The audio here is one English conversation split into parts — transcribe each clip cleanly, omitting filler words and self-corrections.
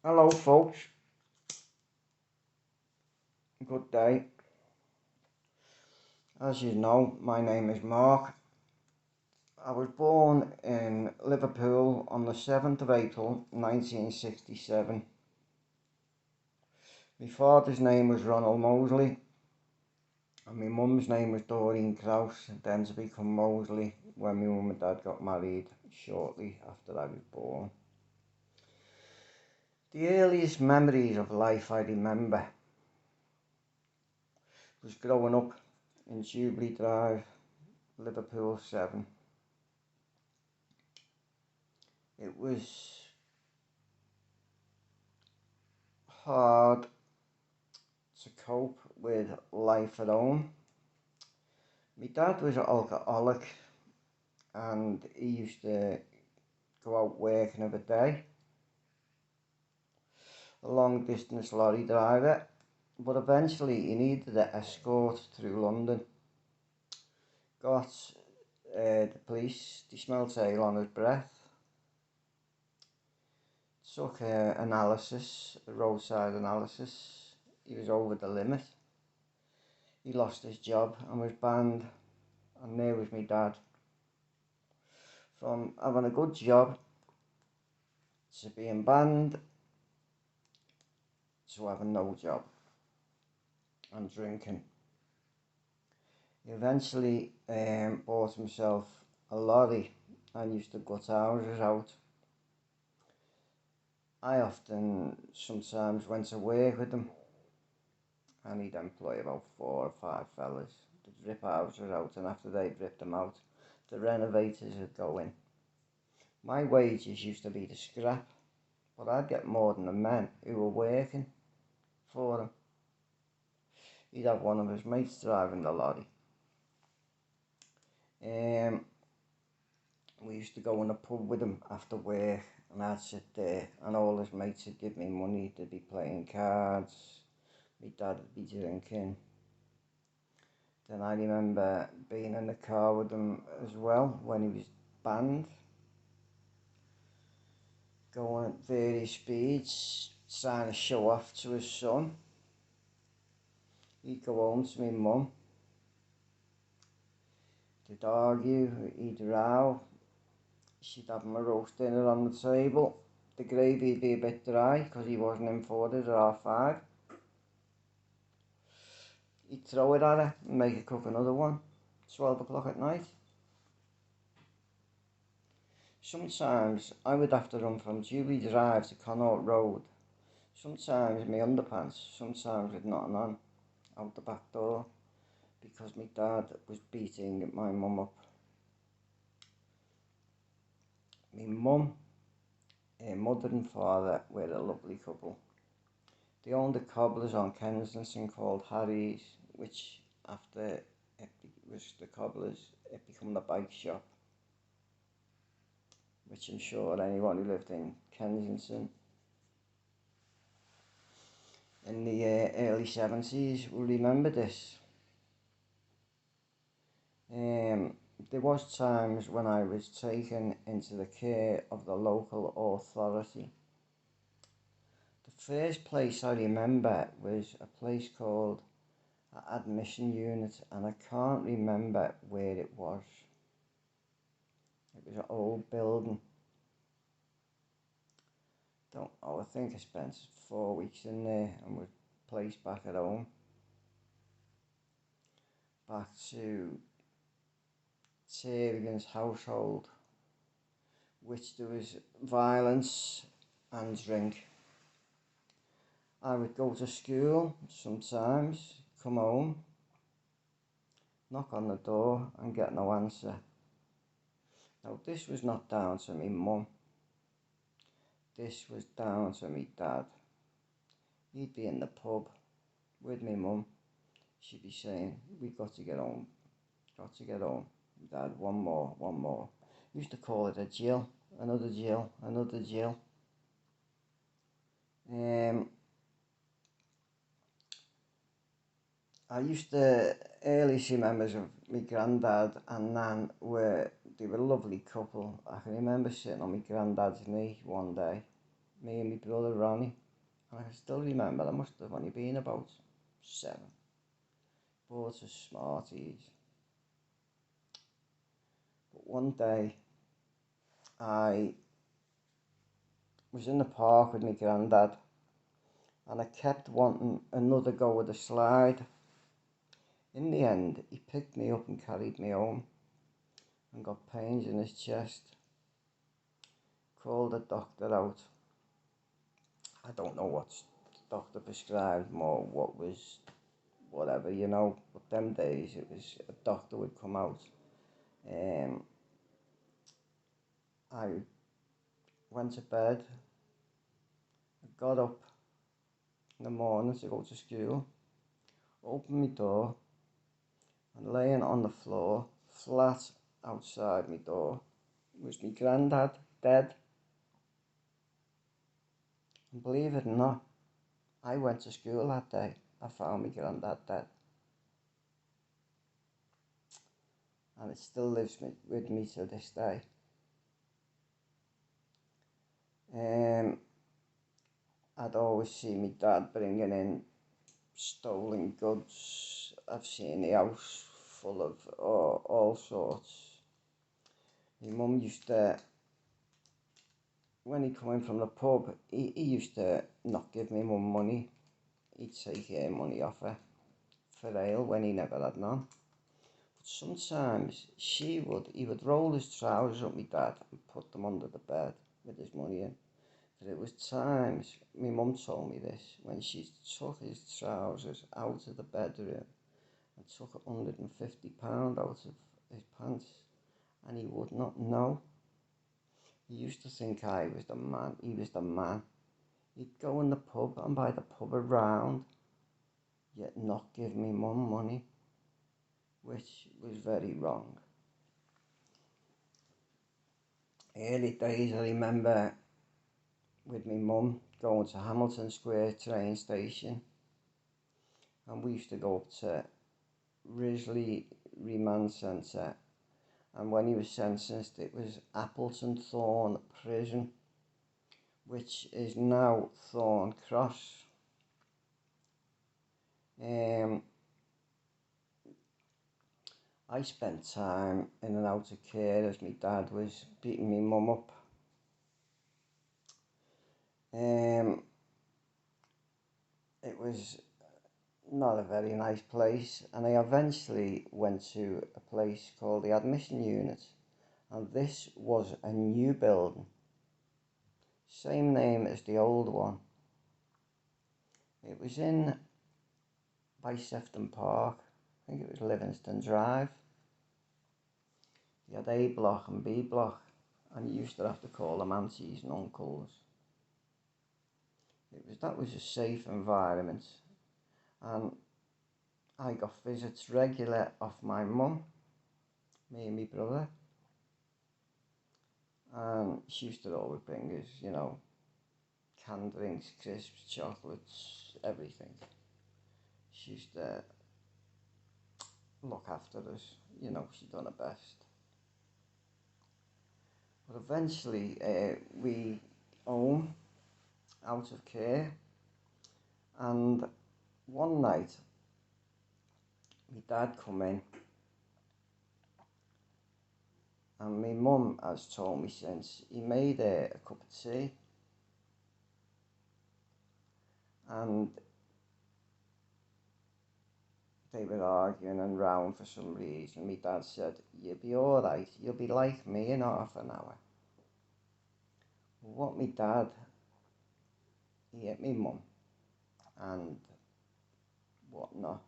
Hello folks, good day. As you know, my name is Mark. I was born in Liverpool on the 7th of April 1967. My father's name was Ronald Mosley and my mum's name was Doreen Krause, then to become Mosley when my mum and dad got married shortly after I was born. The earliest memories of life I remember was growing up in Jubilee Drive, Liverpool 7. It was hard to cope with life at home. My dad was an alcoholic and he used to go out working every day, a long distance lorry driver, but eventually he needed an escort through London. Got the police, they smelled ale on his breath, took analysis, a roadside analysis. He was over the limit. He lost his job and was banned, and there was my dad. From having a good job to being banned to having no job and drinking. He eventually bought himself a lorry and used to gut houses out. I often sometimes went to work with him and he'd employ about 4 or 5 fellas to rip houses out, and after they'd ripped them out, the renovators would go in. My wages used to be the scrap, but I'd get more than the men who were working for him. He'd have one of his mates driving the lorry. We used to go in a pub with him after work and I'd sit there and all his mates would give me money. They'd be playing cards, my dad would be drinking. Then I remember being in the car with him as well when he was banned, going at various speeds, trying to show off to his son. He'd go home to my mum. They'd argue, he'd row. She'd have him a roast dinner on the table. The gravy'd be a bit dry because he wasn't in for it at 5:30. He'd throw it at her and make her cook another one, 12 o'clock at night. Sometimes I would have to run from Jubilee Drive to Connaught Road, sometimes in my underpants, sometimes with nothing on, out the back door, because my dad was beating my mum up. My mum, her mother and father were a lovely couple. They owned a cobblers on Kensington called Harry's, which after it was the cobblers, it became the bike shop, which I'm sure anyone who lived in Kensington in the early 70s will remember this. There was times when I was taken into the care of the local authority. The first place I remember was a place called admission unit, and I can't remember where it was. It was an old building. Don't know, I think I spent 4 weeks in there and was placed back at home. Back to Tyrigan's household, which there was violence and drink. I would go to school sometimes, come home, knock on the door and get no answer. Now this was not down to me mum, this was down to me dad. He'd be in the pub with me mum, she'd be saying, "We've got to get home, got to get home. Dad, one more, one more." Used to call it a Jill, another Jill, another Jill. I used to early see members of my granddad and nan they were a lovely couple. I can remember sitting on my granddad's knee one day me and my brother Ronnie, and I can still remember I must have only been about 7. Bought us Smarties. But one day I was in the park with my granddad, and I kept wanting another go with the slide. In the end, he picked me up and carried me home and got pains in his chest. Called the doctor out. I don't know what the doctor prescribed more, what was whatever, you know, but them days it was a doctor would come out. I went to bed, I got up in the morning to go to school, opened my door, and laying on the floor, flat outside my door, was my granddad, dead. And believe it or not, I went to school that day, I found my granddad dead. And it still lives with me to this day. I'd always see my dad bringing in stolen goods. I've seen the house full of all sorts. My mum used to, when he come in from the pub, he used to not give me mum money. He'd take money off her for ale when he never had none. But sometimes he would roll his trousers up my dad and put them under the bed with his money in. But it was times, my mum told me this, when she took his trousers out of the bedroom and took £150 out of his pants, and he would not know. He used to think I was the man. He was the man. He'd go in the pub and buy the pub around, yet not give me mum money, which was very wrong. Early days, I remember with my mum going to Hamilton Square train station, and we used to go up to Risley Remand Centre, and when he was sentenced it was Appleton Thorn Prison, which is now Thorn Cross. I spent time in and out of care as my dad was beating my mum up. It was not a very nice place, and I eventually went to a place called the admission unit, and this was a new building, same name as the old one. It was in by Sefton Park, I think it was Livingston Drive. You had A block and B block, and you used to have to call them aunties and uncles. That was a safe environment, and I got visits regular off my mum, me and my brother, and she used to always bring us, you know, canned drinks, crisps, chocolates, everything. She used to look after us, you know, she done her best. But eventually we home out of care, and one night my dad come in, and my mum has told me since, he made a cup of tea, and they were arguing and round for some reason. My dad said, "You'll be alright, you'll be like me in half an hour." What my dad, he hit me mum and whatnot,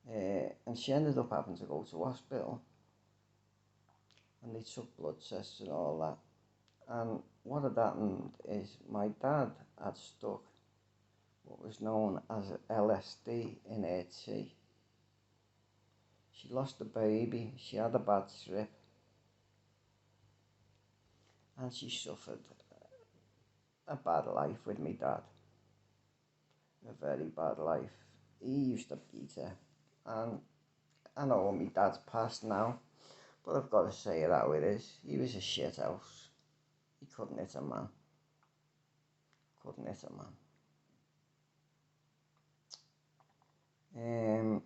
and she ended up having to go to hospital, and they took blood tests and all that. And what had happened is my dad had stuck what was known as LSD in her tea. She lost the baby, she had a bad trip, and she suffered a bad life with my dad. A very bad life. He used to beat her, and I know my dad's passed now, but I've got to say it how it is. He was a shit house. He couldn't hit a man. couldn't hit a man.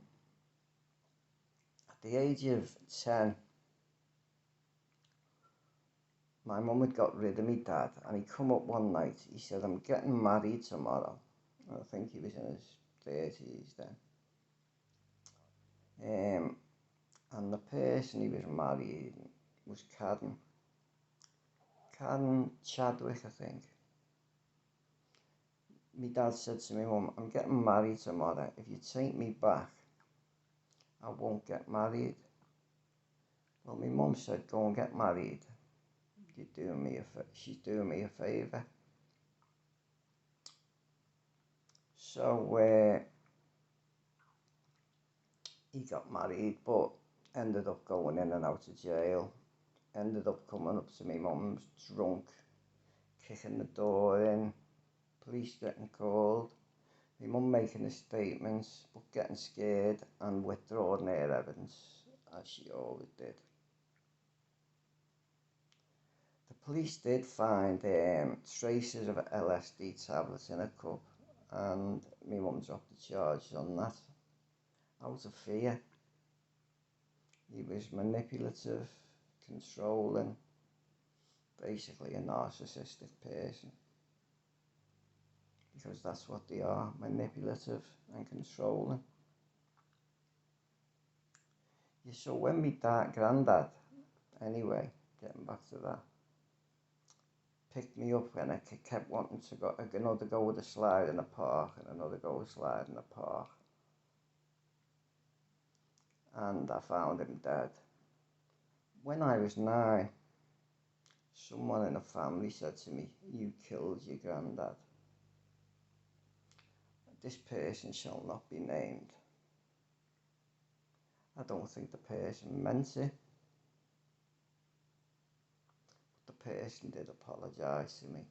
At the age of 10, my mum had got rid of me dad, and he come up one night. He said, I'm getting married tomorrow. I think he was in his 30s then. And the person he was marrying was Karen Chadwick, I think. My dad said to me, Mum, I'm getting married tomorrow. If you take me back, I won't get married. Well, my mum said, go and get married. She's doing me a favour. So he got married, but ended up going in and out of jail. Ended up coming up to my mum's drunk, kicking the door in, police getting called, my mum making a statement, but getting scared and withdrawing her evidence, as she always did. The police did find traces of LSD tablets in a cup, and my mum dropped the charges on that, out of fear. He was manipulative, controlling, basically a narcissistic person. Because that's what they are, manipulative and controlling. Yeah, so when my granddad, anyway, getting back to that, picked me up and I kept wanting to go, another go with a slide in the park and another go with a slide in the park. And I found him dead. When I was 9, someone in the family said to me, you killed your granddad. This person shall not be named. I don't think the person meant it. But the person did apologise to me.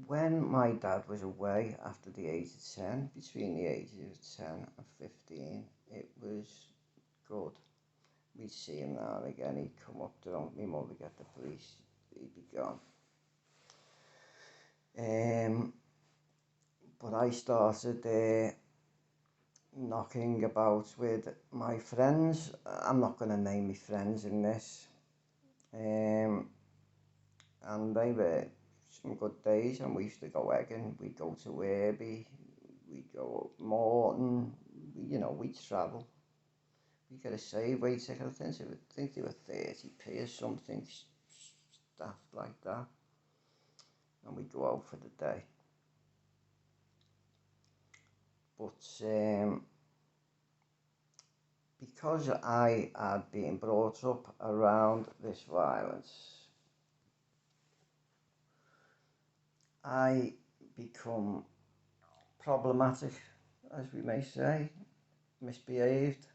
When my dad was away after the age of 10, between the ages of 10 and 15, it was good. We'd see him now and again. He'd come up to my mum would get the police. He'd be gone. But I started knocking about with my friends. I'm not going to name my friends in this. And they were some good days, and we used to go egging. We'd go to Werby, we'd go up Morton, we'd travel. We get a Safeway ticket, I think they were 30p or something, stuff like that. And we'd go out for the day. But because I had been brought up around this violence, I become problematic, as we may say, misbehaved.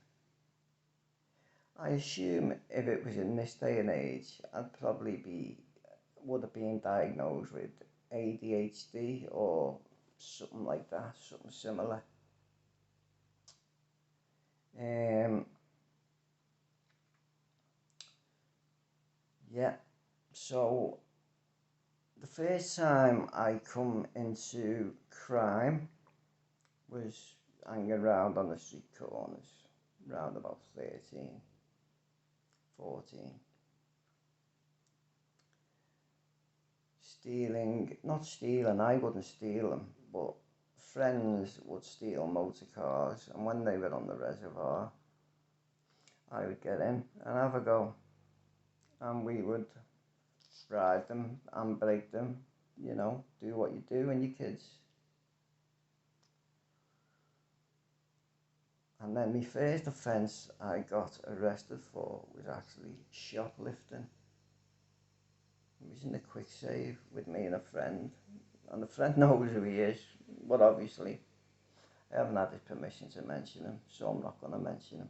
I assume if it was in this day and age, I'd probably would have been diagnosed with ADHD or something like that, something similar. Yeah, so the first time I come into crime was hanging around on the street corners, around about 13, 14. Not stealing, I wouldn't steal them, but friends would steal motor cars, and when they were on the reservoir, I would get in and have a go, and we would ride them and break them, do what you do when you're kids. And then my first offence I got arrested for was actually shoplifting. It was in the quick save with me and a friend, and the friend knows who he is, but obviously I haven't had his permission to mention him, so I'm not going to mention him.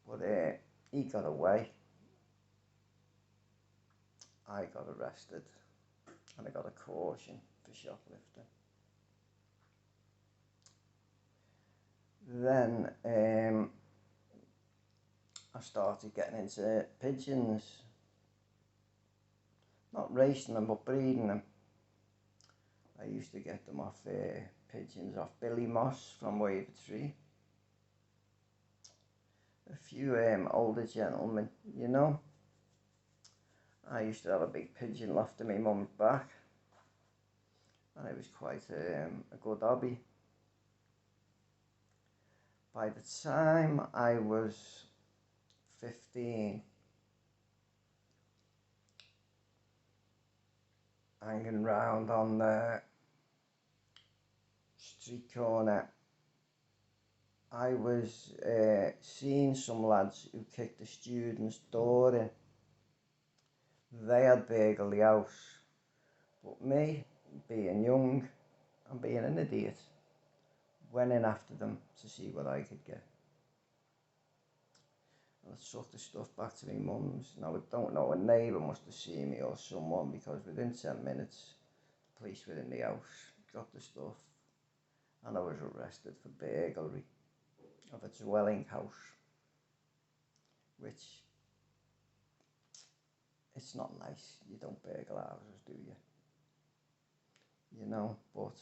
But he got away. I got arrested, and I got a caution for shoplifting. Then I started getting into pigeons. Not racing them, but breeding them. I used to get them off pigeons off Billy Moss from Wavertree. A few older gentlemen, you know. I used to have a big pigeon loft in my mum's back, and it was quite a good hobby. By the time I was 15, hanging round on the street corner, I was seeing some lads who kicked the students' door in. They had burgled the house, but me, being young and being an idiot, went in after them to see what I could get. And I took the stuff back to my mum's. Now I don't know, a neighbour must have seen me or someone, because within 10 minutes the police were in the house, got the stuff, and I was arrested for burglary of a dwelling house, which, it's not nice. You don't burgle houses, do you? You know, but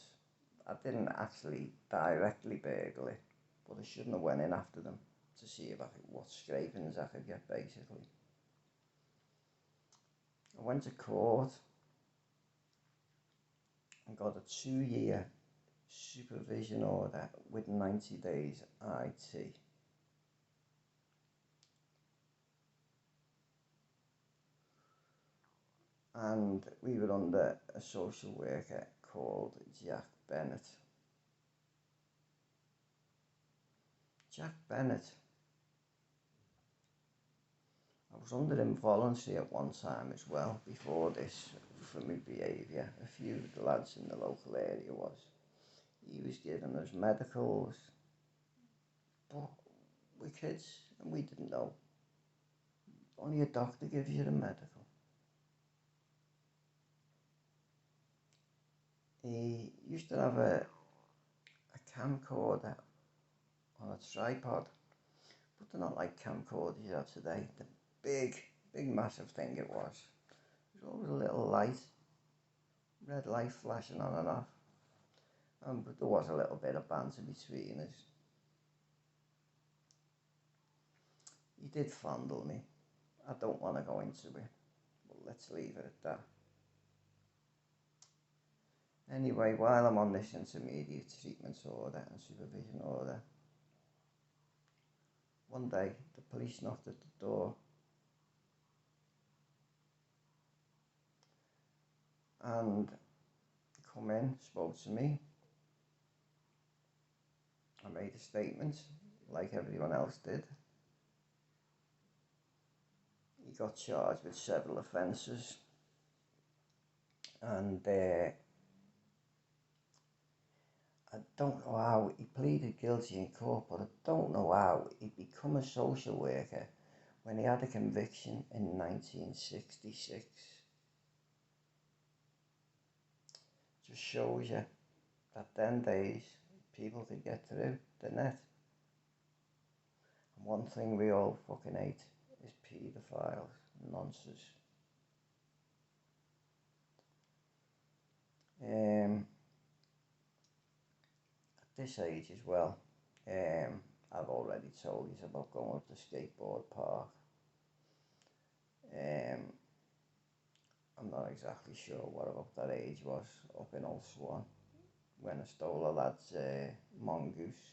I didn't actually directly burgle it, but I shouldn't have went in after them to see if what scrapings I could get, basically. I went to court and got a 2-year supervision order with 90 days IT. And we were under a social worker called Jack Bennett. Jack Bennett, I was under him voluntary at one time as well, before this, for my behaviour. A few of the lads in the local area was. He was giving us medicals, but we're kids and we didn't know. Only a doctor gives you the medical. He used to have a camcorder on a tripod, but they're not like camcorders you have today. The big massive thing it was. There was always a little light, red light flashing on and off. But there was a little bit of banter between us. He did fondle me. I don't want to go into it, but let's leave it at that. Anyway, while I'm on this intermediate treatment order and supervision order, one day the police knocked at the door, and come in, spoke to me. I made a statement, like everyone else did. He got charged with several offences, and I don't know how he pleaded guilty in court, but I don't know how he'd become a social worker when he had a conviction in 1966. Just shows you that them days people could get through the net. And one thing we all fucking hate is paedophiles, nonsense. At this age as well, I've already told you about going up the skateboard park. I'm not exactly sure what about that age was, up in Old Swan, when I stole a lad's mongoose.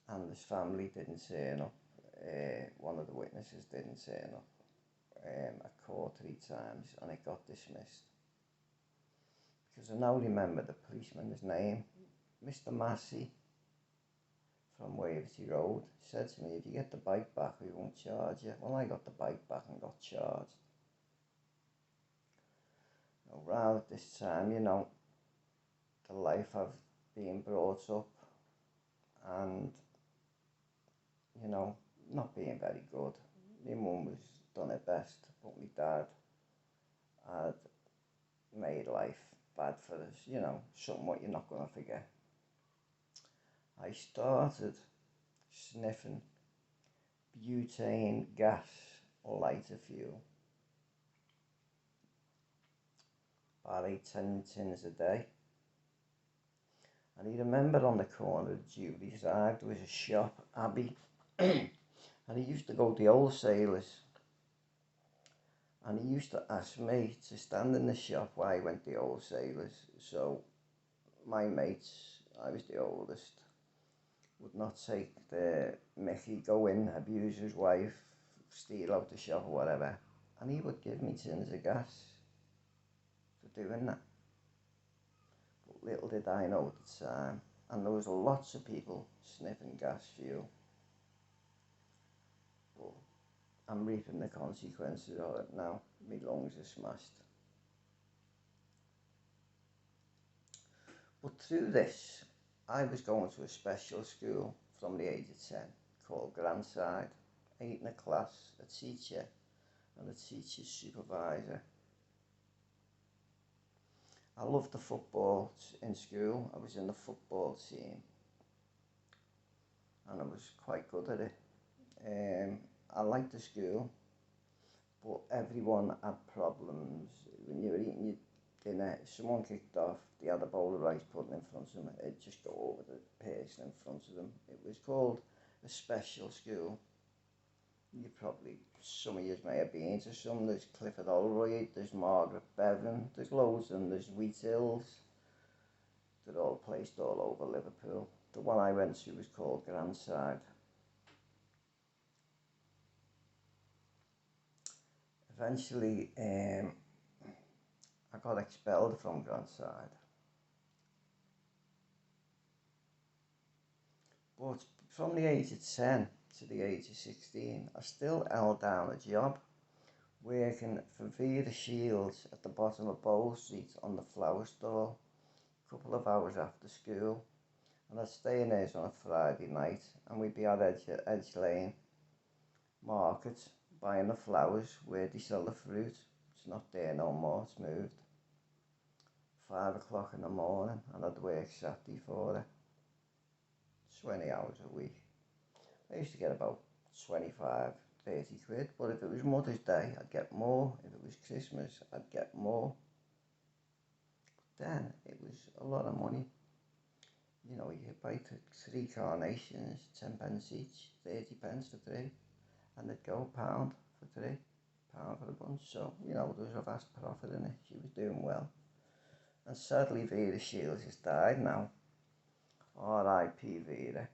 And his family didn't turn up. One of the witnesses didn't turn up at court 3 times, and it got dismissed. Because I now remember the policeman's name, Mr. Massey from Wavertree Road, said to me, if you get the bike back, we won't charge you. Well, I got the bike back and got charged. Around this time, you know, the life I've been brought up, and, you know, not being very good. My mum was done her best, but my dad had made life bad for us, you know, something what you're not going to forget. I started sniffing butane gas lighter fuel. About 8-10 tins a day. And he remembered on the corner of Julie Drive there was a shop, Abbey, and he used to go to the wholesalers. And he used to ask me to stand in the shop while he went to the wholesalers. So my mates, I was the oldest, would not take the mickey, go in, abuse his wife, steal out the shop or whatever. And he would give me tins of gas for doing that. But little did I know at the time. And there was lots of people sniffing gas fuel. But I'm reaping the consequences of it now. My lungs are smashed. But through this, I was going to a special school from the age of 10 called Grandside. 8 in a class, a teacher and a teacher's supervisor. I loved the football in school. I was in the football team and I was quite good at it. I liked the school, but everyone had problems. When you were eating your dinner, if someone kicked off, they had a bowl of rice pudding in front of them, it'd just go over the person in front of them. It was called a special school. You probably, some of you may have been to some. There's Clifford Holroyd, there's Margaret Bevan, there's loads of them, there's Wheat Hills. They're all placed all over Liverpool. The one I went to was called Grandside. Eventually, I got expelled from Grandside. But from the age of 10 to the age of 16, I still held down a job working for Vera Shields at the bottom of Bow Street on the flower stall, a couple of hours after school. And I'd stay in there on a Friday night and we'd be at Edge Lane Market buying the flowers where they sell the fruit. It's not there no more, it's moved. 5 o'clock in the morning and I'd work Saturday for it. 20 hours a week. I used to get about 25, 30 quid, but if it was Mother's Day, I'd get more. If it was Christmas, I'd get more. But then it was a lot of money. You know, you could buy 3 carnations, 10 pence each, 30 pence for 3, and they'd go £1 for 3, £1 for a bunch. So, you know, there was a vast profit in it. She was doing well. And sadly, Vera Shields has died now. R.I.P. Vera.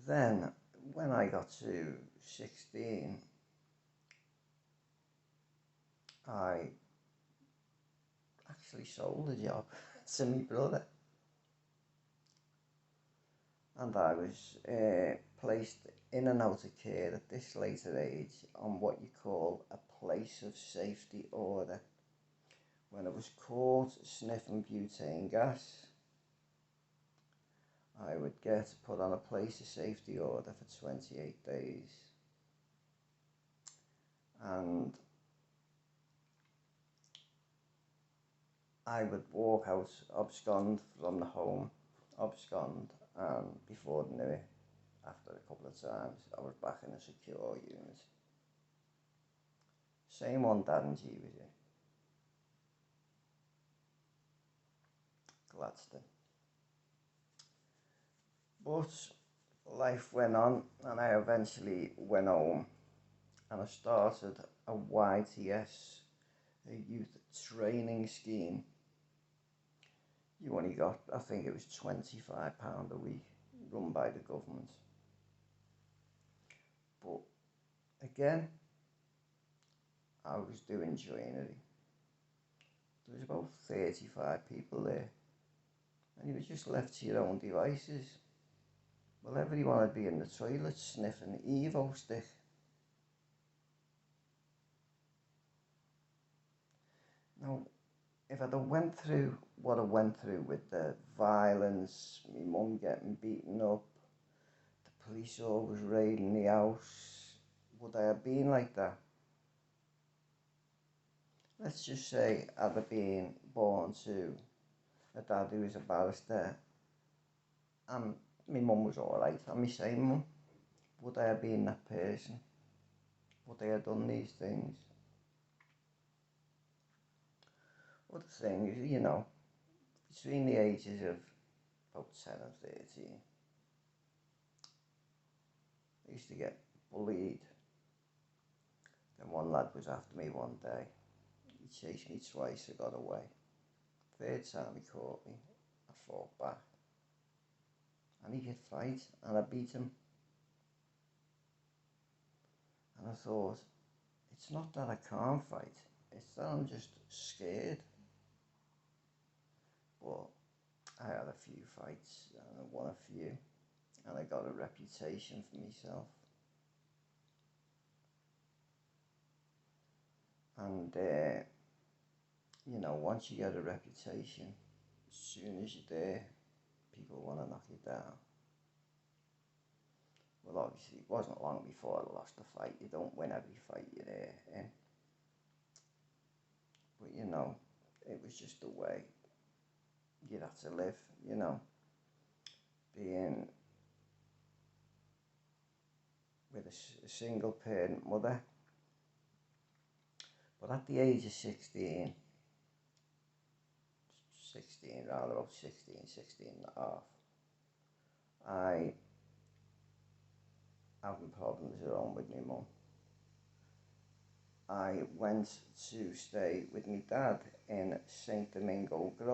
Then, when I got to 16, I actually sold the job to my brother. And I was placed in and out of care at this later age on what you call a place of safety order. When I was caught sniffing butane gas, I would get put on a place of safety order for 28 days. And I would walk out, abscond from the home, and before I knew it, after a couple of times, I was back in a secure unit. Same one Dad and G was in. Gladstone. But life went on and I eventually went home and I started a YTS, a youth training scheme. You only got, I think it was £25 a week, run by the government. But again, I was doing joinery. There was about 35 people there and you were just left to your own devices. Well, everyone would be in the toilet sniffing Evo stick. Now, if I'd have went through what I went through with the violence, my mum getting beaten up, the police always raiding the house, would I have been like that? Let's just say I'd have been born to a dad who was a barrister, and my mum was alright, and my same mum. Would I have been that person? Would I have done these things? Other thing is, you know, between the ages of about 10 and 13, I used to get bullied. Then one lad was after me one day. He chased me twice, I got away. Third time he caught me, I fought back. And he could fight, and I beat him. And I thought, it's not that I can't fight, it's that I'm just scared. But I had a few fights, and I won a few, and I got a reputation for myself. And, you know, once you get a reputation, as soon as you're there, people want to knock you down. Well, obviously, it wasn't long before I lost the fight. You don't win every fight you're there in. But, you know, it was just the way you'd have to live, you know. Being with a single parent mother. But at the age of 16 rather, about 16 and a half, I having problems at home with my mum. I went to stay with my dad in St. Domingo Grove.